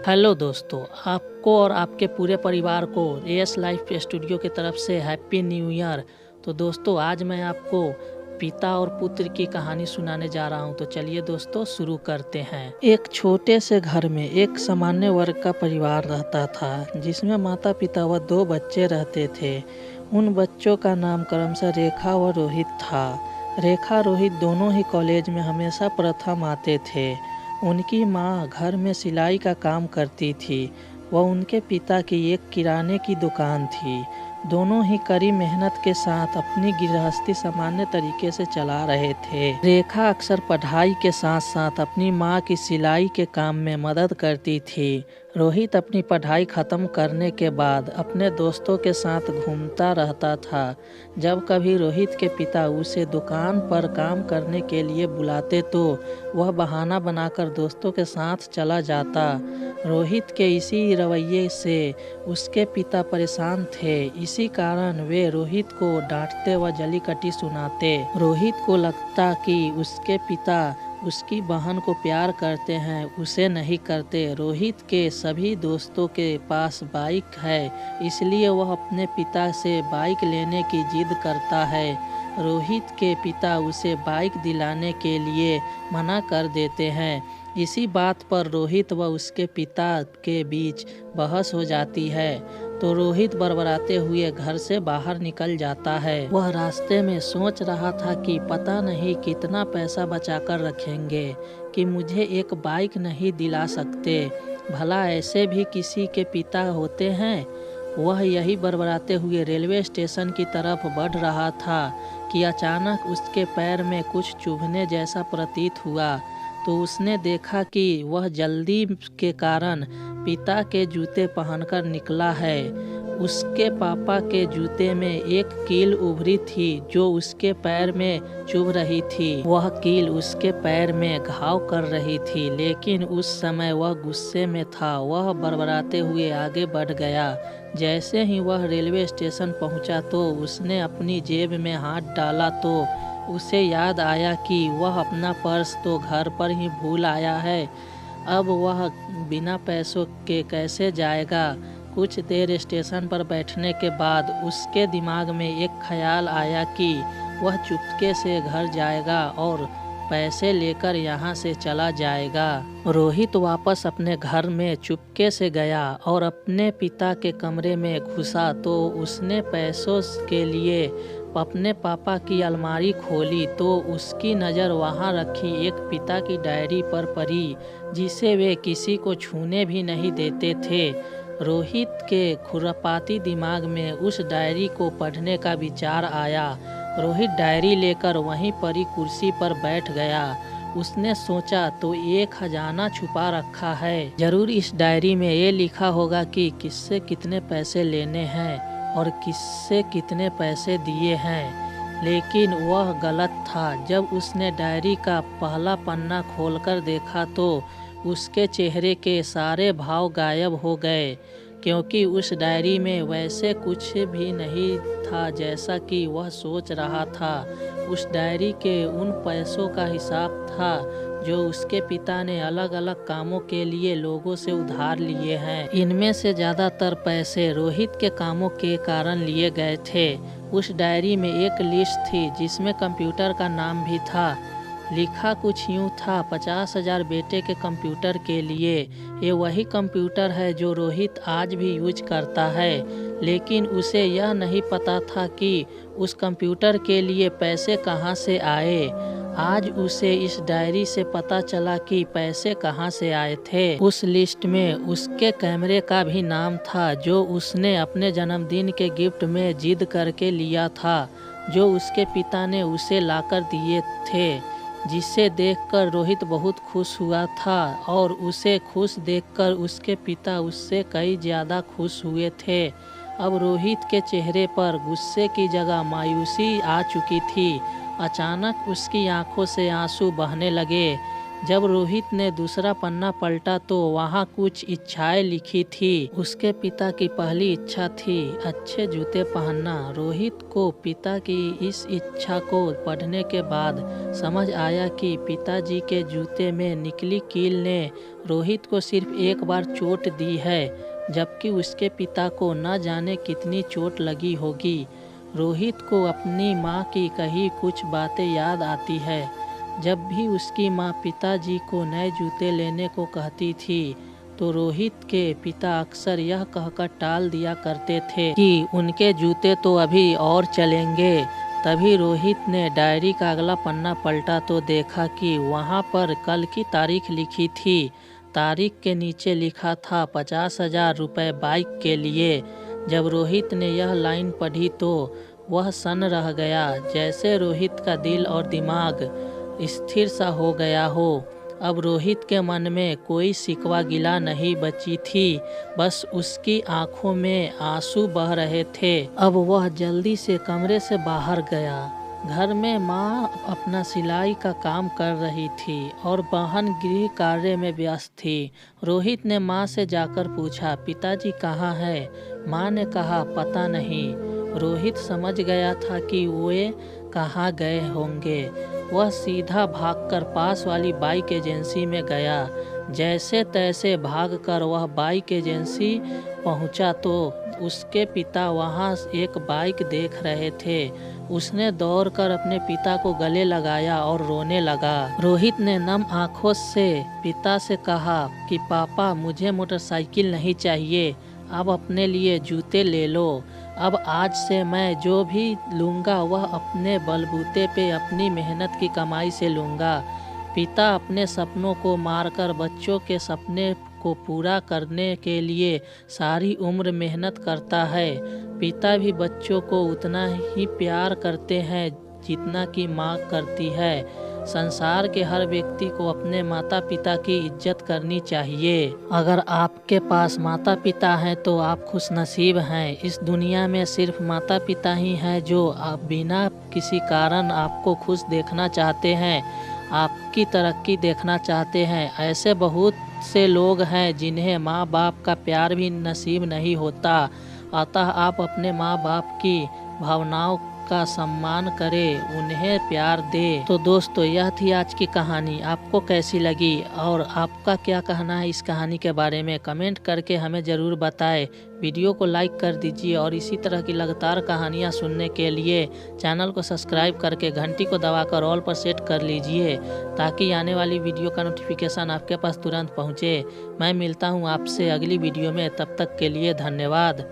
Hello दोस्तों, आपको और आपके पूरे परिवार को एएस लाइफ स्टूडियो की तरफ से हैप्पी न्यू ईयर। तो दोस्तों, आज मैं आपको पिता और पुत्र की कहानी सुनाने जा रहा हूं। तो चलिए दोस्तों, शुरू करते हैं। एक छोटे से घर में एक सामान्य वर्ग का परिवार रहता था, जिसमें माता पिता व 2 बच्चे रहते थे। उन बच्चों का नाम क्रमशः रेखा व रोहित था। रेखा रोहित दोनों ही कॉलेज में हमेशा प्रथम आते थे। उनकी माँ घर में सिलाई का काम करती थी व उनके पिता की एक किराने की दुकान थी। दोनों ही कड़ी मेहनत के साथ अपनी गृहस्थी सामान्य तरीके से चला रहे थे। रेखा अक्सर पढ़ाई के साथ साथ अपनी माँ की सिलाई के काम में मदद करती थी। रोहित अपनी पढ़ाई खत्म करने के बाद अपने दोस्तों के साथ घूमता रहता था। जब कभी रोहित के पिता उसे दुकान पर काम करने के लिए बुलाते तो वह बहाना बनाकर दोस्तों के साथ चला जाता। रोहित के इसी रवैये से उसके पिता परेशान थे। इसी कारण वे रोहित को डांटते व जलीकटी सुनाते। रोहित को लगता कि उसके पिता उसकी बहन को प्यार करते हैं, उसे नहीं करते। रोहित के सभी दोस्तों के पास बाइक है, इसलिए वह अपने पिता से बाइक लेने की जिद करता है। रोहित के पिता उसे बाइक दिलाने के लिए मना कर देते हैं। इसी बात पर रोहित व उसके पिता के बीच बहस हो जाती है, तो रोहित बड़बड़ाते हुए घर से बाहर निकल जाता है। वह रास्ते में सोच रहा था कि पता नहीं कितना पैसा बचाकर रखेंगे कि मुझे एक बाइक नहीं दिला सकते, भला ऐसे भी किसी के पिता होते हैं। वह यही बड़बड़ाते हुए रेलवे स्टेशन की तरफ बढ़ रहा था कि अचानक उसके पैर में कुछ चुभने जैसा प्रतीत हुआ। तो उसने देखा कि वह जल्दी के कारण पिता के जूते पहनकर निकला है। उसके पापा के जूते में एक कील उभरी थी जो उसके पैर में चुभ रही थी। वह कील उसके पैर में घाव कर रही थी, लेकिन उस समय वह गुस्से में था। वह बड़बड़ाते हुए आगे बढ़ गया। जैसे ही वह रेलवे स्टेशन पहुंचा तो उसने अपनी जेब में हाथ डाला तो उसे याद आया कि वह अपना पर्स तो घर पर ही भूल आया है। अब वह बिना पैसों के कैसे जाएगा। कुछ देर स्टेशन पर बैठने के बाद उसके दिमाग में एक ख्याल आया कि वह चुपके से घर जाएगा और पैसे लेकर यहाँ से चला जाएगा। रोहित वापस अपने घर में चुपके से गया और अपने पिता के कमरे में घुसा तो उसने पैसों के लिए अपने पापा की अलमारी खोली तो उसकी नज़र वहाँ रखी एक पिता की डायरी पर पड़ी, जिसे वे किसी को छूने भी नहीं देते थे। रोहित के खुरापाती दिमाग में उस डायरी को पढ़ने का विचार आया। रोहित डायरी लेकर वहीं पड़ी कुर्सी पर बैठ गया। उसने सोचा तो एक खजाना छुपा रखा है, जरूर इस डायरी में ये लिखा होगा कि किससे कितने पैसे लेने हैं और किससे कितने पैसे दिए हैं। लेकिन वह गलत था। जब उसने डायरी का पहला पन्ना खोलकर देखा तो उसके चेहरे के सारे भाव गायब हो गए, क्योंकि उस डायरी में वैसे कुछ भी नहीं था जैसा कि वह सोच रहा था। उस डायरी के उन पैसों का हिसाब था जो उसके पिता ने अलग अलग कामों के लिए लोगों से उधार लिए हैं। इनमें से ज़्यादातर पैसे रोहित के कामों के कारण लिए गए थे। उस डायरी में एक लिस्ट थी जिसमें कंप्यूटर का नाम भी था। लिखा कुछ यूँ था, 50,000 बेटे के कंप्यूटर के लिए। ये वही कंप्यूटर है जो रोहित आज भी यूज करता है, लेकिन उसे यह नहीं पता था कि उस कंप्यूटर के लिए पैसे कहाँ से आए। आज उसे इस डायरी से पता चला कि पैसे कहाँ से आए थे। उस लिस्ट में उसके कैमरे का भी नाम था जो उसने अपने जन्मदिन के गिफ्ट में जिद करके लिया था, जो उसके पिता ने उसे लाकर दिए थे, जिसे देखकर रोहित बहुत खुश हुआ था। और उसे खुश देखकर उसके पिता उससे कई ज़्यादा खुश हुए थे। अब रोहित के चेहरे पर गुस्से की जगह मायूसी आ चुकी थी। अचानक उसकी आंखों से आंसू बहने लगे। जब रोहित ने दूसरा पन्ना पलटा तो वहाँ कुछ इच्छाएं लिखी थी। उसके पिता की पहली इच्छा थी अच्छे जूते पहनना। रोहित को पिता की इस इच्छा को पढ़ने के बाद समझ आया कि पिताजी के जूते में निकली कील ने रोहित को सिर्फ एक बार चोट दी है, जबकि उसके पिता को न जाने कितनी चोट लगी होगी। रोहित को अपनी माँ की कही कुछ बातें याद आती है। जब भी उसकी माँ पिताजी को नए जूते लेने को कहती थी तो रोहित के पिता अक्सर यह कहकर टाल दिया करते थे कि उनके जूते तो अभी और चलेंगे। तभी रोहित ने डायरी का अगला पन्ना पलटा तो देखा कि वहाँ पर कल की तारीख लिखी थी। तारीख के नीचे लिखा था 50,000 रुपये बाइक के लिए। जब रोहित ने यह लाइन पढ़ी तो वह सन्न रह गया, जैसे रोहित का दिल और दिमाग स्थिर सा हो गया हो। अब रोहित के मन में कोई शिकवा गिला नहीं बची थी, बस उसकी आंखों में आंसू बह रहे थे। अब वह जल्दी से कमरे से बाहर गया। घर में माँ अपना सिलाई का काम कर रही थी और बहन गृह कार्य में व्यस्त थी। रोहित ने माँ से जाकर पूछा, पिताजी कहाँ हैं? माँ ने कहा, पता नहीं। रोहित समझ गया था कि वे कहाँ गए होंगे। वह सीधा भागकर पास वाली बाइक एजेंसी में गया। जैसे तैसे भागकर वह बाइक एजेंसी पहुंचा तो उसके पिता वहां एक बाइक देख रहे थे। उसने दौड़कर अपने पिता को गले लगाया और रोने लगा। रोहित ने नम आंखों से पिता से कहा कि पापा, मुझे मोटरसाइकिल नहीं चाहिए, अब अपने लिए जूते ले लो। अब आज से मैं जो भी लूँगा वह अपने बलबूते पे अपनी मेहनत की कमाई से लूँगा। पिता अपने सपनों को मारकर बच्चों के सपने को पूरा करने के लिए सारी उम्र मेहनत करता है। पिता भी बच्चों को उतना ही प्यार करते हैं जितना कि माँ करती है। संसार के हर व्यक्ति को अपने माता पिता की इज्जत करनी चाहिए। अगर आपके पास माता पिता हैं तो आप खुशनसीब हैं। इस दुनिया में सिर्फ माता पिता ही हैं जो आप बिना किसी कारण आपको खुश देखना चाहते हैं, आपकी तरक्की देखना चाहते हैं। ऐसे बहुत से लोग हैं जिन्हें माँ बाप का प्यार भी नसीब नहीं होता। अतः आप अपने माँ बाप की भावनाओं का सम्मान करें, उन्हें प्यार दें। तो दोस्तों, यह थी आज की कहानी। आपको कैसी लगी और आपका क्या कहना है इस कहानी के बारे में? कमेंट करके हमें ज़रूर बताएं। वीडियो को लाइक कर दीजिए और इसी तरह की लगातार कहानियाँ सुनने के लिए चैनल को सब्सक्राइब करके घंटी को दबाकर ऑल पर सेट कर लीजिए, ताकि आने वाली वीडियो का नोटिफिकेशन आपके पास तुरंत पहुँचे। मैं मिलता हूँ आपसे अगली वीडियो में, तब तक के लिए धन्यवाद।